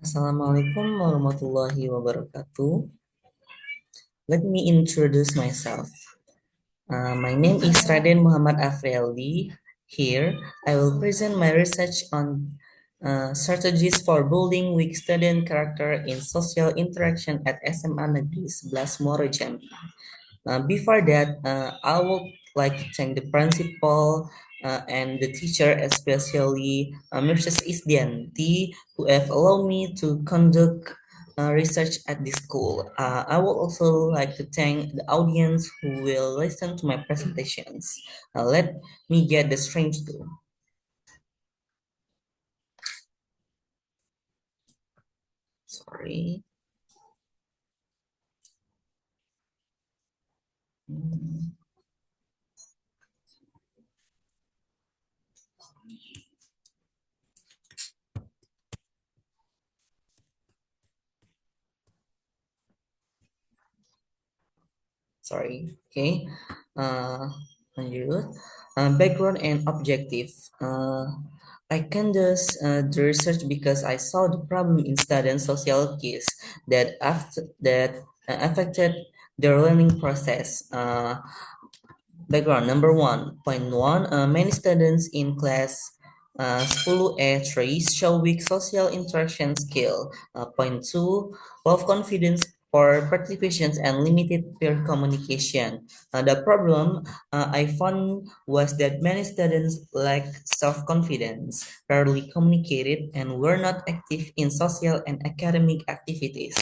Assalamualaikum warahmatullahi wabarakatuh. Let me introduce myself. My name is Raden Muhammad Afrialdi. Here, I will present my research on strategies for building weak student character in social interaction at SMA Negeri 11 Muaro Jambi. Before that, I would like to thank the principal and the teacher, especially Mrs. Isdianti, who have allowed me to conduct research at this school. I would also like to thank the audience who will listen to my presentations. Let me get the strength to. Sorry. Hmm. Sorry. Okay. Uh, Lanjut. Background and objective. I conduct the research because I saw the problem in student social skills that affected their learning process. Background number 1.1, many students in class 10A3 show weak social interaction skill. Point 2, low confidence for participation and limited peer communication. The problem I found was that many students lacked self-confidence, rarely communicated, and were not active in social and academic activities.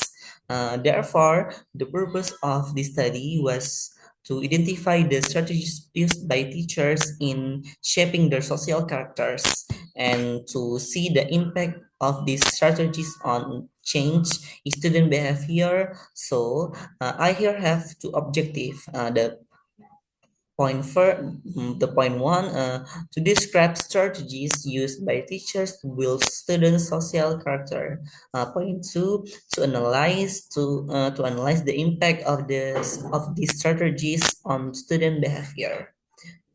Therefore, the purpose of this study was to identify the strategies used by teachers in shaping their social characters and to see the impact of these strategies on change in student behavior. So I here have two objectives. The point one, to describe strategies used by teachers to build student social character. Point two, to analyze the impact of these strategies on student behavior.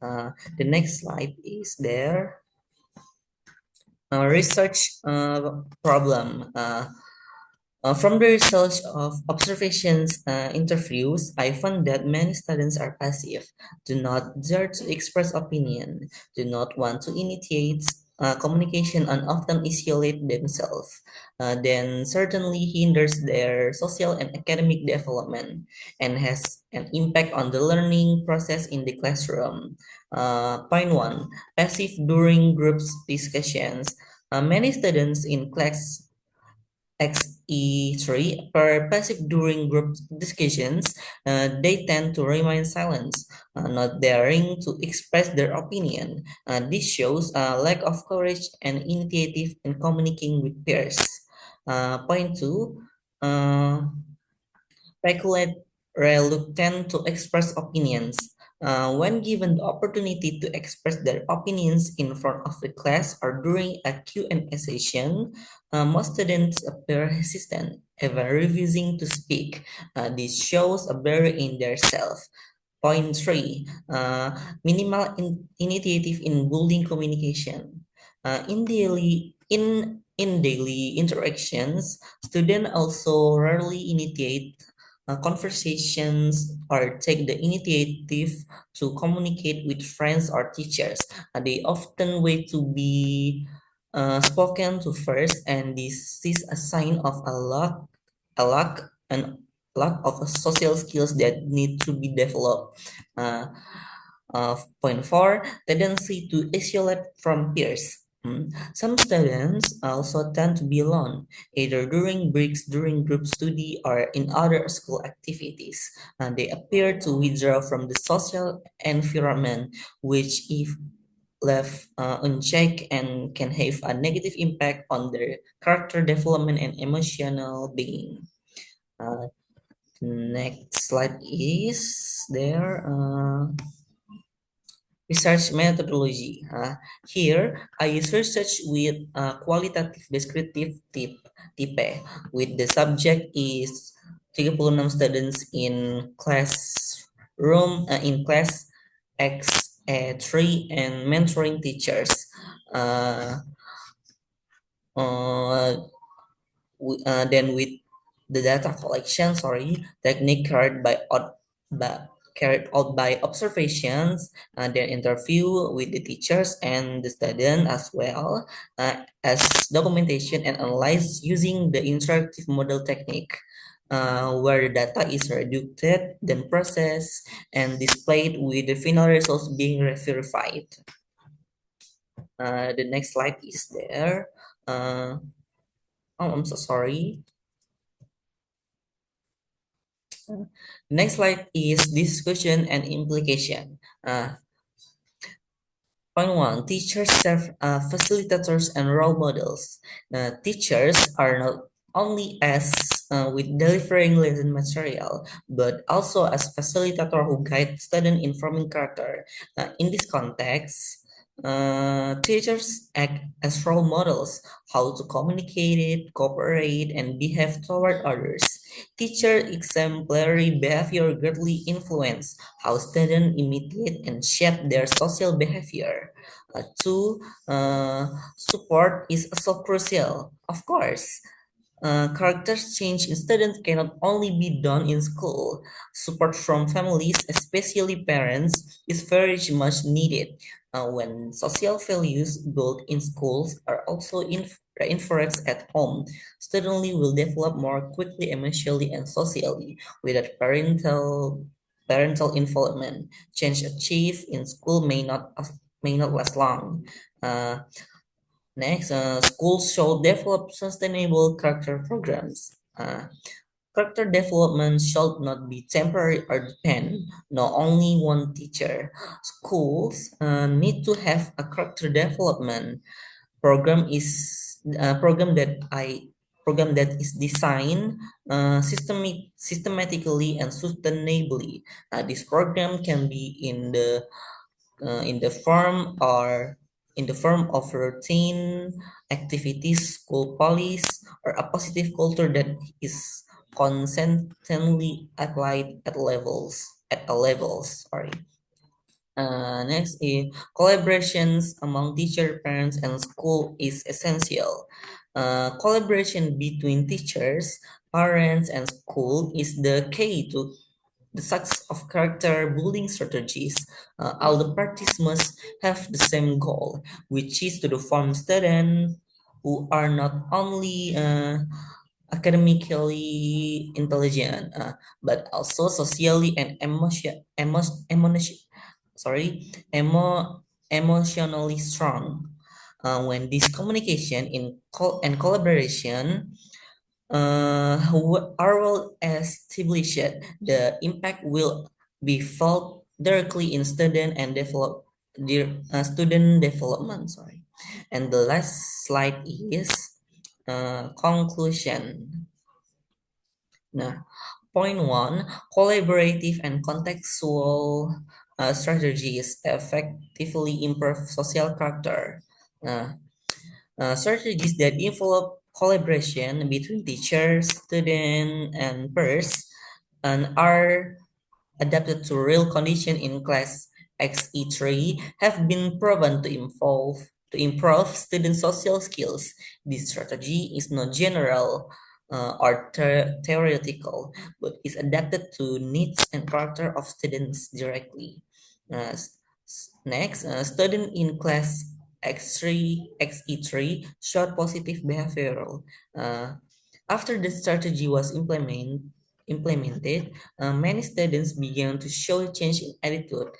The next slide is there. Research problem. From the results of observations interviews, I found that many students are passive, do not dare to express opinion, do not want to initiate communication, and often isolate themselves. Then certainly hinders their social and academic development and has an impact on the learning process in the classroom. Point one, passive during groups discussions. Many students in class XE3 are passive during group discussions. They tend to remain silent, not daring to express their opinion. This shows a lack of courage and initiative in communicating with peers. Point two, uh, speculate reluctant to express opinions. When given the opportunity to express their opinions in front of the class or during a Q&A session, most students appear hesitant, even refusing to speak. This shows a barrier in their self. Point three, minimal initiative in building communication. In daily interactions, students also rarely initiate conversations or take the initiative to communicate with friends or teachers. They often wait to be spoken to first, and this is a sign of a lack and lack of social skills that need to be developed. Uh, Point four, tendency to isolate from peers. Some students also tend to be alone, either during breaks, during group study, or in other school activities. They appear to withdraw from the social environment, which, if left unchecked, and can have a negative impact on their character development and emotional being. Uh, Next slide is there. Research methodology. Here, I use research with qualitative descriptive type, with the subject is 36 students in class X3 and mentoring teachers. Uh, Uh, then with the data collection, technique carried out by observations, then interview with the teachers and the student as well as documentation and analyze using the interactive model technique. Where the data is reduced, then processed and displayed with the final results being verified. The next slide is there. Uh, oh, I'm so sorry. Next slide is discussion and implication. Point one, teachers serve facilitators and role models. Teachers are not only as with delivering lesson material, but also as facilitator who guide student in forming character. In this context, teachers act as role models, how to communicate it, cooperate, and behave toward others. Teacher exemplary behavior greatly influence how students imitate and shape their social behavior. Two, support is also crucial. Of course, characters change in students cannot only be done in school. Support from families, especially parents, is very much needed. When social values built in schools are also reinforced at home, students will develop more quickly emotionally and socially without parental involvement. Change achieved in school may not last long. Uh, Next, schools should develop sustainable character programs. Character development should not be temporary or depend not only one teacher. Schools need to have a character development program that is designed systematically and sustainably. This program can be in the form of routine activities, school policies, or a positive culture that is consistently applied at a levels. Sorry. Next is collaborations among teacher, parents, and school is essential. Collaboration between teachers, parents, and school is the key to the success of character building strategies. All the parties must have the same goal, which is to form students who are not only academically intelligent, but also socially and emotionally strong. When this communication and collaboration are well established, the impact will be felt directly in student development. Sorry, and the last slide is conclusion. Nah, point one, collaborative and contextual strategies effectively improve social character. Uh, Strategies that involve collaboration between teachers, student, and peers and are adapted to real condition in class XE3 have been proven to improve student social skills. This strategy is not general or theoretical, but is adapted to needs and character of students directly. Next, student in class XE3 showed positive behavioral. Uh, After the strategy was implemented, many students began to show change in attitude.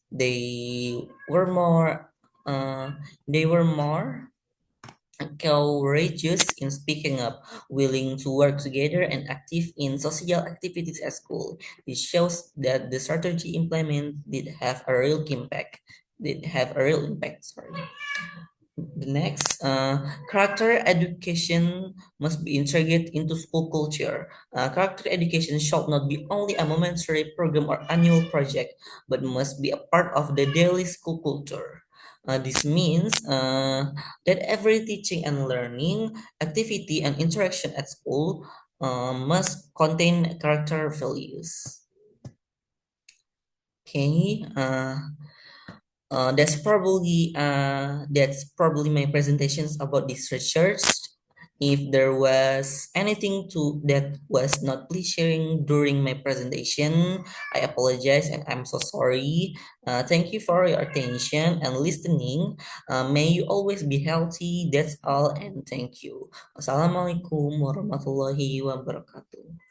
They were more uh, they were more courageous in speaking up, willing to work together, and active in social activities at school. This shows that the strategy implemented did have a real impact. Did have a real impact. Sorry. The next, character education must be integrated into school culture. Character education should not be only a momentary program or annual project, but must be a part of the daily school culture. This means that every teaching and learning activity and interaction at school must contain character values. Okay. That's probably my presentations about this research. If there was anything to that was not please sharing during my presentation, I apologize and I'm so sorry. Thank you for your attention and listening. May you always be healthy. That's all, and thank you. Wassalamualaikum warahmatullahi wabarakatuh.